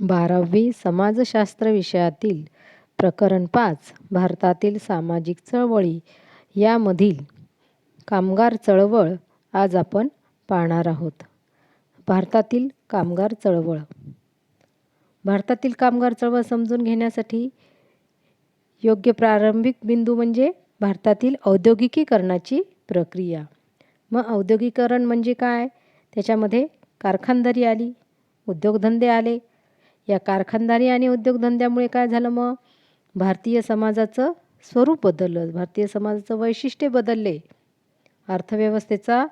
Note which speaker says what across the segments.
Speaker 1: 12वी समाजशास्त्र विषयातील प्रकरण 5 भारतातील सामाजिक चळवळी यामधील कामगार चळवळ आज आपण पाहणार आहोत. भारतातील कामगार चळवळ. भारतातील कामगार चळवळ समजून घेण्यासाठी योग्य प्रारंभिक बिंदू म्हणजे भारतातील औद्योगिकीकरणाची प्रक्रिया. मग औद्योगिकीकरण म्हणजे काय? त्याच्यामध्ये कारखानदारी आली, उद्योगधंदे आले. या कारखानदारी आणि उद्योगधंद्यामुळे काय झालं? मग भारतीय समाजाचं स्वरूप बदललं, भारतीय समाजाचं वैशिष्ट्य बदलले. अर्थव्यवस्थेचा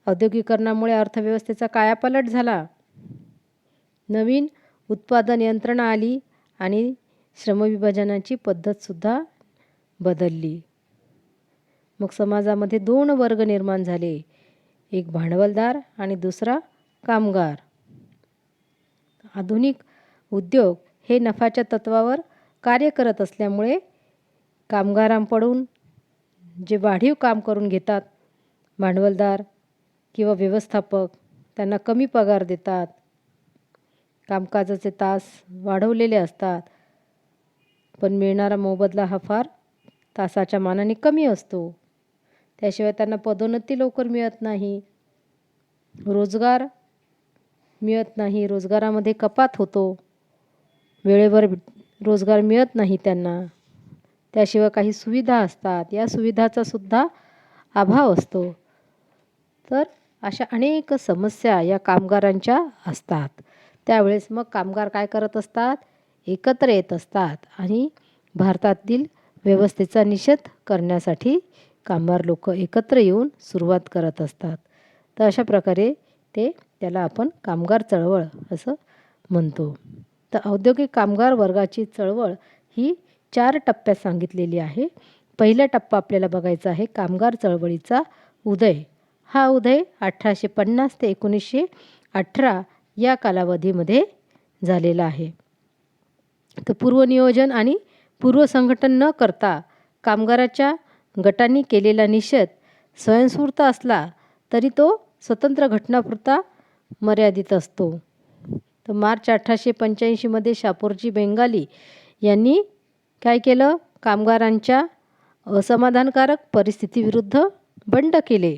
Speaker 1: औद्योगिकरणामुळे अर्थव्यवस्थेचा कायापालट झाला. नवीन उत्पादन यंत्रणा आली आणि श्रमविभाजनाची पद्धतसुद्धा बदलली. मग समाजामध्ये 2 वर्ग निर्माण झाले, एक भांडवलदार आणि दुसरा कामगार. आधुनिक उद्योग हे नफ्याच्या तत्वावर कार्य करत असल्यामुळे कामगारांकडून जे वाढीव काम करून घेतात भांडवलदार किंवा व्यवस्थापक, त्यांना कमी पगार देतात. कामकाजाचे तास वाढवलेले असतात, पण मिळणारा मोबदला हा फार तासाच्या मानाने कमी असतो. त्याशिवाय त्यांना पदोन्नती लवकर मिळत नाही, रोजगार मिळत नाही, रोजगारामध्ये कपात होतो, वेळेवर रोजगार मिळत नाही त्यांना. त्याशिवाय काही सुविधा असतात, या सुविधाचा सुद्धा अभाव असतो. तर अशा अनेक समस्या या कामगारांच्या असतात. त्यावेळेस मग कामगार काय करत असतात? एकत्र येत असतात आणि भारतातील व्यवस्थेचा निषेध करण्यासाठी कामगार लोक एकत्र येऊन सुरुवात करत असतात. तर अशा प्रकारे त्याला आपण कामगार चळवळ असं म्हणतो. तर औद्योगिक कामगार वर्गाची चळवळ ही 4 टप्प्यात सांगितलेली आहे. पहिला टप्पा आपल्याला बघायचा आहे कामगार चळवळीचा उदय. हा उदय 1850 ते 1918 या कालावधीमध्ये झालेला आहे. तर पूर्वनियोजन आणि पूर्वसंघटन न करता कामगाराच्या गटांनी केलेला निषेध स्वयंस्फूर्त असला तरी तो स्वतंत्र घटनापुरता मर्यादित असतो. तर मार्च 1885 शापूरजी बेंगाली यांनी काय केलं? कामगारांच्या असमाधानकारक परिस्थितीविरुद्ध बंड केले.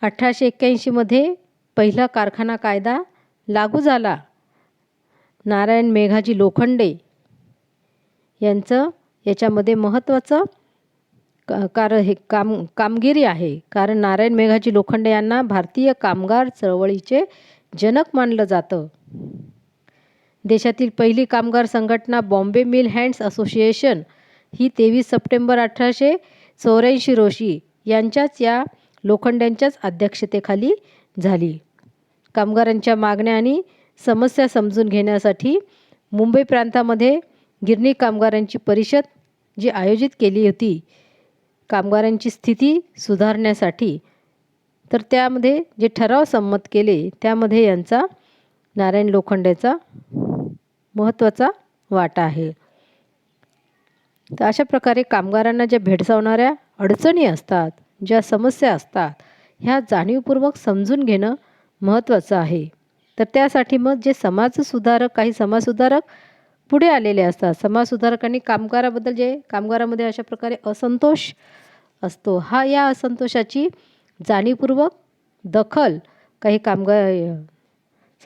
Speaker 1: 1881 पहिला कारखाना कायदा लागू झाला. नारायण मेघाजी लोखंडे यांचं याच्यामध्ये महत्त्वाचं कामगिरी आहे. कारण नारायण मेघाजी लोखंडे यांना भारतीय कामगार चळवळीचे जनक मानलं जातं. देशातील पहिली कामगार संघटना बॉम्बे मिल हँड्स असोसिएशन ही 23 सप्टेंबर 1884 रोजी या लोखंड्यांच्याच अध्यक्षतेखाली झाली. कामगारांच्या मागण्या आणि समस्या समजून घेण्यासाठी मुंबई प्रांतामध्ये गिरणी कामगारांची परिषद जी आयोजित केली होती कामगारांची स्थिती सुधारण्यासाठी, तर त्यामध्ये जे ठराव संमत केले त्यामध्ये यांचा नारायण लोखंडेचा महत्त्वाचा वाटा आहे. तर अशा प्रकारे कामगारांना ज्या भेडसावणाऱ्या अडचणी असतात, ज्या समस्या असतात, ह्या जाणीवपूर्वक समजून घेणं महत्त्वाचं आहे. तर त्यासाठी मग जे काही समाजसुधारक पुढे आलेले असतात. समाजसुधारकांनी कामगारामध्ये अशा प्रकारे असंतोष असतो, या असंतोषाची जाणीवपूर्वक दखल काही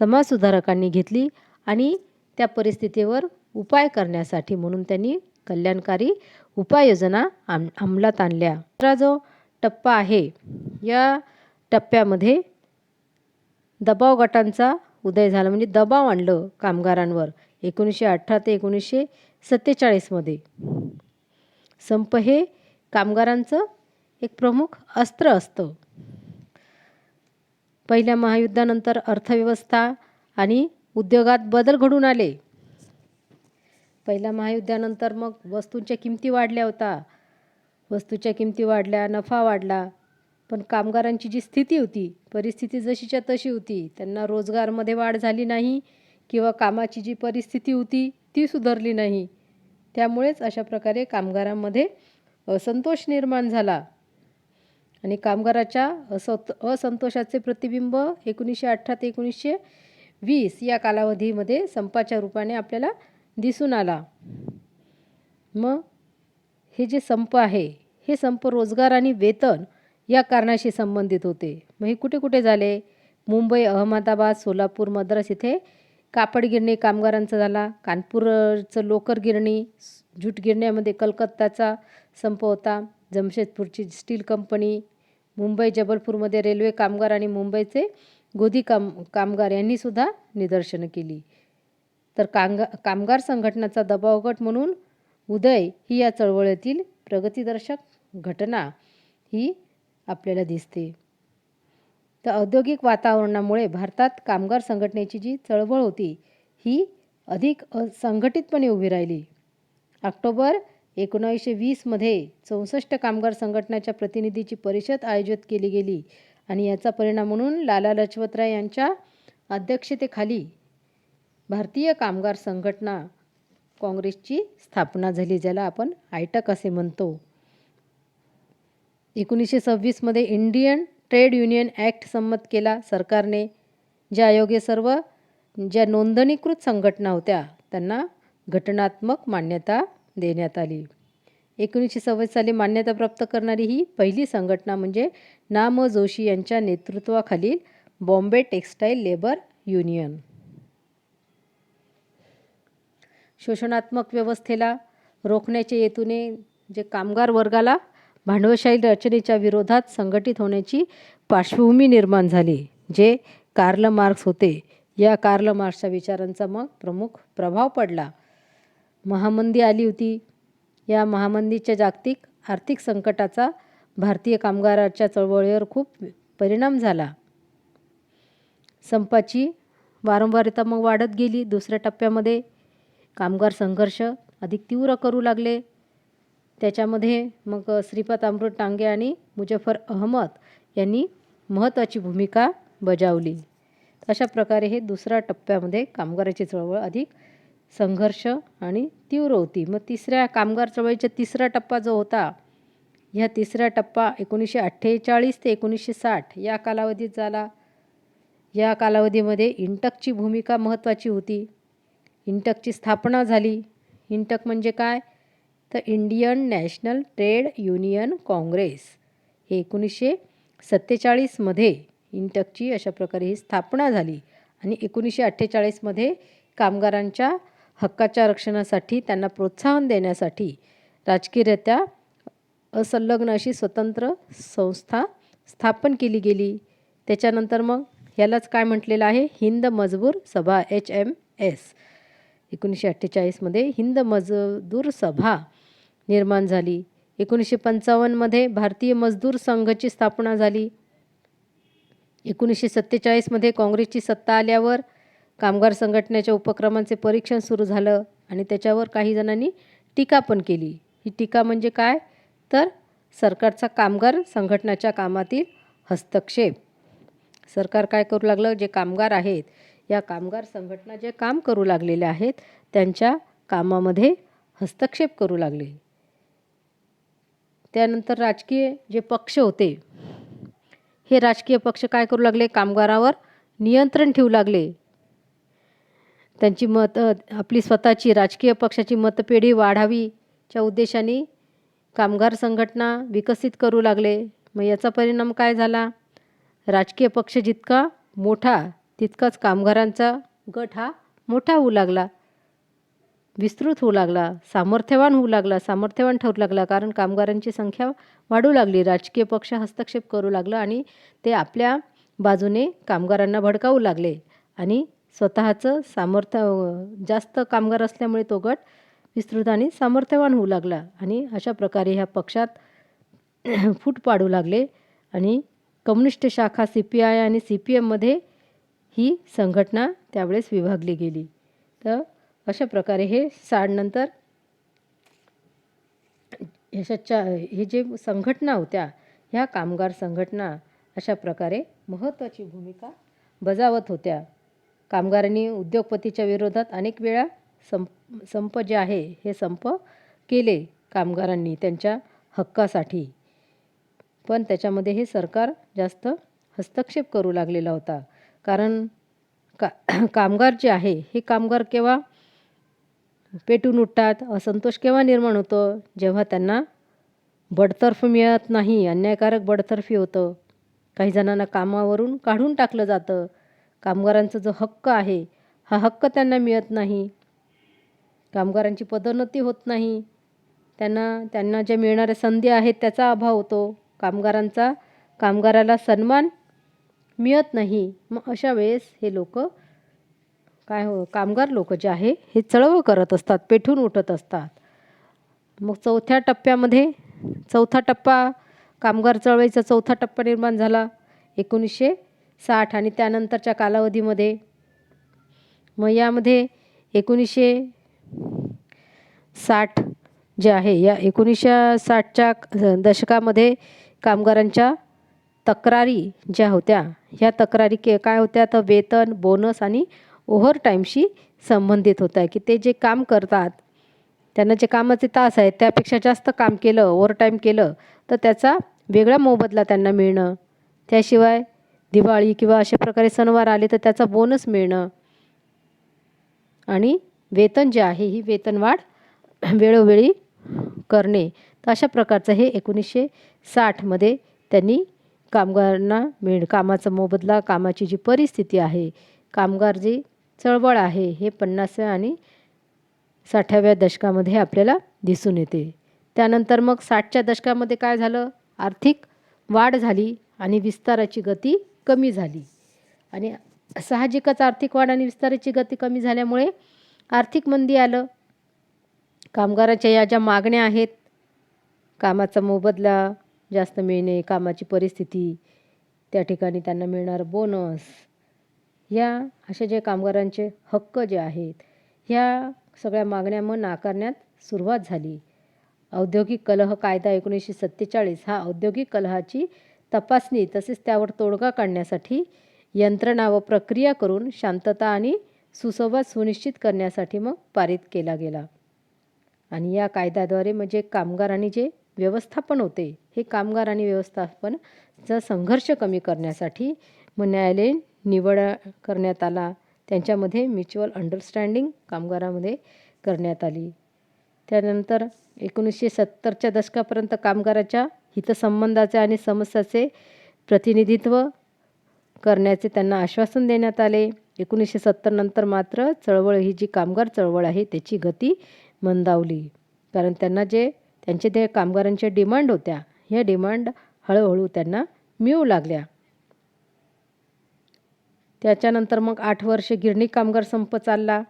Speaker 1: समाजसुधारकांनी घेतली आणि त्या परिस्थितीवर उपाय करण्यासाठी म्हणून त्यांनी कल्याणकारी उपाययोजना अंमलात आणल्या. दुसरा जो टप्पा आहे, या टप्प्यामध्ये दबाव गटांचा उदय झाला, म्हणजे दबाव आणलं कामगारांवर 1918 ते 1947 संप हे कामगारांचं एक प्रमुख अस्त्र असतं. पहिल्या महायुद्धानंतर अर्थव्यवस्था आणि उद्योगात बदल घडून आले. पहिल्या महायुद्धानंतर मग वस्तूंच्या किमती वाढल्या होत्या. वस्तूच्या किमती वाढल्या, नफा वाढला, पण कामगारांची जी स्थिती होती, परिस्थिती जशीच्या तशी होती. त्यांना रोजगारमध्ये वाढ झाली नाही किंवा कामाची जी परिस्थिती होती ती सुधारली नाही. त्यामुळेच अशा प्रकारे कामगारांमध्ये असंतोष निर्माण झाला आणि कामगाराच्या असंतोषाचे प्रतिबिंब 1918 ते 20 या कालावधीमध्ये संपाच्या रूपाने आपल्याला दिसून आला. मग हे जे संप आहे, हे संप रोजगार आणि वेतन या कारणाशी संबंधित होते. मग हे कुठे कुठे झाले? मुंबई, अहमदाबाद, सोलापूर, मद्रास इथे कापड गिरणी कामगारांचा झाला. कानपूरचं लोकर गिरणी, जूट गिरण्यामध्ये कलकत्ताचा संप होता. जमशेदपूरची स्टील कंपनी, मुंबई जबलपूरमध्ये रेल्वे कामगार आणि मुंबईचे गोदी कामगार यांनीसुद्धा निदर्शनं केली. तर कामगार संघटनाचा दबाव गट म्हणून उदय ही या चळवळीतील प्रगतीदर्शक घटना ही आपल्याला दिसते. तर औद्योगिक वातावरणामुळे भारतात कामगार संघटनेची जी चळवळ होती ही अधिक संघटितपणे उभी राहिली. ऑक्टोबर 1920मध्ये 64 कामगार संघटनाच्या प्रतिनिधीची परिषद आयोजित केली गेली आणि याचा परिणाम म्हणून लाला लजपतराय यांच्या अध्यक्षतेखाली भारतीय कामगार संघटना काँग्रेसची स्थापना झाली, ज्याला आपण आयटक असे म्हणतो. 1926मध्ये इंडियन ट्रेड युनियन ॲक्ट संमत केला सरकारने. ज्यायोगे सर्व ज्या नोंदणीकृत संघटना होत्या त्यांना घटनात्मक मान्यता देण्यात आली. 1926 साली मान्यता प्राप्त करणारी ही पहिली संघटना म्हणजे ना. म. जोशी यांच्या नेतृत्वाखालील बॉम्बे टेक्स्टाईल लेबर युनियन. शोषणात्मक व्यवस्थेला रोखण्याच्या हेतूने जे कामगार वर्गाला भांडवलशाही रचनेच्या विरोधात संघटित होण्याची पार्श्वभूमी निर्माण झाली, जे कार्ल मार्क्स होते. या कार्ल मार्क्सच्या विचारांचा मग प्रमुख प्रभाव पडला. महामंदी आली होती. या महामंदीच्या जागतिक आर्थिक संकटाचा भारतीय कामगाराच्या चळवळीवर खूप परिणाम झाला. संपाची वारंवारता मग वाढत गेली. दुसऱ्या टप्प्यामध्ये कामगार संघर्ष अधिक तीव्र करू लागले. त्याच्यामध्ये मग श्रीपाद अमृत टांगे आणि मुझफ्फर अहमद यांनी महत्त्वाची भूमिका बजावली. अशा प्रकारे हे दुसऱ्या टप्प्यामध्ये कामगाराची चळवळ अधिक संघर्ष आणि तीव्र होती. मग तिसऱ्या कामगार चळवळीचा तिसरा टप्पा जो होता, ह्या तिसरा टप्पा 1948 ते 1960 या कालावधीत झाला. या कालावधीमध्ये इंटकची भूमिका महत्त्वाची होती. इंटकची स्थापना झाली. इंटक म्हणजे काय? तर Indian national trade union Congress. हे 1947मध्ये इंटकची अशा प्रकारे ही स्थापना झाली आणि 1948मध्ये कामगारांच्या हक्काच्या रक्षणासाठी, त्यांना प्रोत्साहन देण्यासाठी राजकीयरित्या असंलग्न अशी स्वतंत्र संस्था स्थापन केली गेली. त्याच्यानंतर मग ह्यालाच काय म्हटलेलं आहे? हिंद मजदूर सभा, HMS. 1948मध्ये हिंद मजदूर सभा निर्माण झाली. 1955मध्ये भारतीय मजदूर संघाची स्थापना झाली. 1947मध्ये काँग्रेसची सत्ता आल्यावर कामगार संघटनेच्या उपक्रमांचे परीक्षण सुरू झालं आणि त्याच्यावर काही जणांनी टीका पण केली. ही टीका म्हणजे काय? तर सरकारचा कामगार संघटनाच्या कामातील हस्तक्षेप. सरकार काय करू लागलं? जे कामगार आहेत, या कामगार संघटना जे काम करू लागलेले आहेत त्यांच्या कामामध्ये हस्तक्षेप करू लागले. त्यानंतर राजकीय जे पक्ष होते, हे राजकीय पक्ष काय करू लागले? कामगारावर नियंत्रण ठेवू लागले. त्यांची आपली स्वतःची राजकीय पक्षाची मतपेढी वाढावीच्या उद्देशाने कामगार संघटना विकसित करू लागले. मग याचा परिणाम काय झाला? राजकीय पक्ष जितका मोठा तितकाच कामगारांचा गट हा मोठा होऊ लागला, विस्तृत होऊ लागला, सामर्थ्यवान होऊ लागला, सामर्थ्यवान ठरू लागला. कारण कामगारांची संख्या वाढू लागली, राजकीय पक्ष हस्तक्षेप करू लागला आणि ते आपल्या बाजूने कामगारांना भडकावू लागले आणि स्वतःचं सामर्थ्य जास्त कामगार असल्यामुळे तो गट विस्तृत आणि सामर्थ्यवान होऊ लागला आणि अशा प्रकारे ह्या पक्षात फूट पाडू लागले आणि कम्युनिस्ट शाखा CPI आणि CPMमध्ये ही संघटना त्यावेळेस विभागली गेली. तर अशा प्रकारे हे नंतर हे जे संघटना होत्या, ह्या कामगार संघटना अशा प्रकारे महत्त्वाची भूमिका बजावत होत्या. कामगारांनी उद्योगपतीच्या विरोधात अनेक वेळा संप जे आहे हे संप केले कामगारांनी त्यांच्या हक्कासाठी, पण त्याच्यामध्ये हे सरकार जास्त हस्तक्षेप करू लागलेला होता. कारण का कामगार जे आहे हे कामगार केव्हा पेटून उठतात, असंतोष केव्हा निर्माण होतो, जेव्हा त्यांना बडतर्फ मिळत नाही, अन्यायकारक बडतर्फी होतं. काही जणांना कामावरून काढून टाकलं जातं. कामगारांचा जो हक्क आहे हा हक्क त्यांना मिळत नाही. कामगारांची पदोन्नती होत नाही. त्यांना ज्या मिळणाऱ्या संधी आहेत त्याचा अभाव होतो. कामगाराला सन्मान मिळत नाही. मग अशा वेळेस हे लोक कामगार लोक जे आहे हे चळवळ करत असतात, पेटून उठत असतात. मग चौथा टप्पा कामगार चळवळीचा चौथा टप्पा निर्माण झाला 1960 आणि त्यानंतरच्या कालावधीमध्ये. मग यामध्ये 1960 जे आहे या 1960च्या दशकामध्ये कामगारांच्या तक्रारी ज्या होत्या ह्या तक्रारी काय होत्या, तर वेतन, बोनस आणि ओव्हरटाईमशी संबंधित होत्या. की ते जे काम करतात त्यांना जे कामाचे तास आहेत त्यापेक्षा जास्त काम केलं, ओव्हरटाईम केलं तर त्याचा वेगळा मोबदला त्यांना मिळणं. त्याशिवाय दिवाळी किंवा अशा प्रकारे सणवार आले तर त्याचा बोनस मिळणं आणि वेतन जे आहे ही वेतनवाढ वेळोवेळी करणे. तर अशा प्रकारचं हे 1960मध्ये त्यांनी कामगारांना कामाचा मोबदला, कामाची जी परिस्थिती आहे, कामगार जी चळवळ आहे हे 50व्या आणि 60व्या दशकामध्ये आपल्याला दिसून येते. त्यानंतर मग 60च्या दशकामध्ये काय झालं, आर्थिक वाढ झाली आणि विस्ताराची गती कमी झाली. आणि साहजिकच आर्थिक वाढ आणि विस्ताराची गती कमी झाल्यामुळे आर्थिक मंदी आलं. कामगारांच्या या ज्या मागण्या आहेत, कामाचा मोबदला जास्त मिळणे, कामाची परिस्थिती, त्या ठिकाणी त्यांना मिळणारं बोनस, या अशा जे कामगारांचे हक्क जे आहेत ह्या सगळ्या मागण्या मग नाकारण्यात सुरुवात झाली. औद्योगिक कलह कायदा 1947 हा औद्योगिक कलहाची तपासणी तसेच त्यावर तोडगा काढण्यासाठी यंत्रणा व प्रक्रिया करून शांतता आणि सुसंवाद सुनिश्चित करण्यासाठी मग पारित केला गेला. आणि या कायद्याद्वारे म्हणजे कामगार आणि जे व्यवस्थापन होते हे कामगार आणि व्यवस्थापनचा संघर्ष कमी करण्यासाठी मग न्यायालयीन निवड करण्यात आला. त्यांच्यामध्ये म्युच्युअल अंडरस्टँडिंग कामगारामध्ये करण्यात आली. त्यानंतर 1970च्या दशकापर्यंत कामगाराच्या हितसंबंधाचे आणि समस्याचे प्रतिनिधित्व करण्याचे त्यांना आश्वासन देण्यात आले. 1970 नंतर मात्र ही जी कामगार चळवळ आहे त्याची गती मंदावली. कारण त्यांचे जे कामगारांच्या डिमांड होत्या ह्या डिमांड हळूहळू त्यांना मिळू लागल्या. त्याच्यानंतर मग 8 वर्ष गिरणी कामगार संप चालला.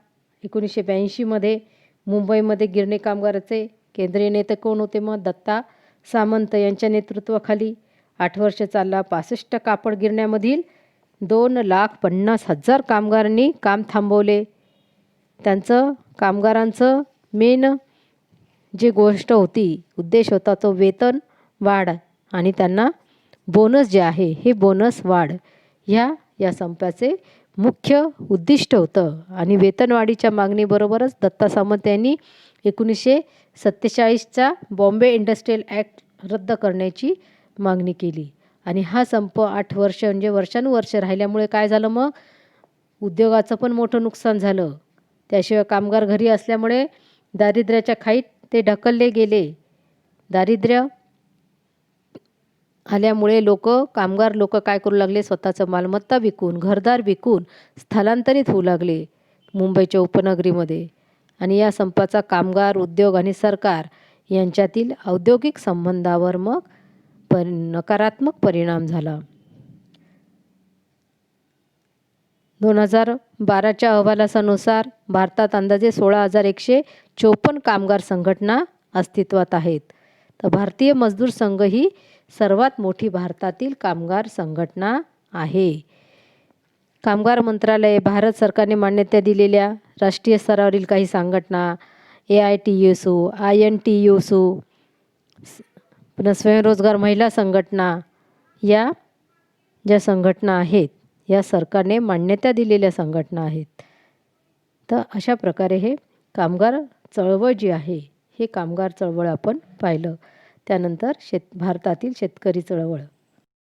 Speaker 1: 1982मध्ये मुंबईमध्ये गिरणी कामगाराचे केंद्रीय नेते कोण होते, मग दत्ता सामंत यांच्या नेतृत्वाखाली 8 वर्ष चालला. 65 कापड गिरण्यांमधील 2,50,000 कामगारांनी काम थांबवले. कामगारांचं मेन जी गोष्ट होती, उद्देश होता तो वेतन वाढ आणि त्यांना बोनस जे आहे हे बोनस वाढ या संपाचे मुख्य उद्दिष्ट होतं. आणि वेतनवाढीच्या मागणीबरोबरच दत्ता सामंत यांनी 1947चा बॉम्बे इंडस्ट्रियल ॲक्ट रद्द करण्याची मागणी केली. आणि हा संप 8 वर्ष म्हणजे वर्षानुवर्ष राहिल्यामुळे काय झालं, मग उद्योगाचं पण मोठं नुकसान झालं. त्याशिवाय कामगार घरी असल्यामुळे दारिद्र्याच्या खाईत ते ढकलले गेले. दारिद्र्य आल्यामुळे कामगार लोक काय करू लागले, स्वतःचं मालमत्ता विकून, घरदार विकून स्थलांतरित होऊ लागले मुंबईच्या उपनगरीमध्ये. आणि या संपाचा कामगार, उद्योग आणि सरकार यांच्यातील औद्योगिक संबंधावर मग नकारात्मक परिणाम झाला. 2012च्या अहवालानुसार भारतात अंदाजे 16,154 कामगार संघटना अस्तित्वात आहेत. तर भारतीय मजदूर संघ ही सर्वात मोठी भारतातील कामगार संघटना आहे. कामगार मंत्रालय, भारत सरकारने मान्यता दिलेल्या राष्ट्रीय स्तरावरील काही संघटना, AITUSU, INTUSU, पुन्हा स्वयंरोजगार महिला संघटना, या ज्या संघटना आहेत या सरकारने मान्यता दिलेल्या संघटना आहेत. तर अशा प्रकारे हे कामगार चळवळ जी आहे हे कामगार चळवळ आपण पाहिलं. त्यानंतर भारतातील शेतकरी चळवळ.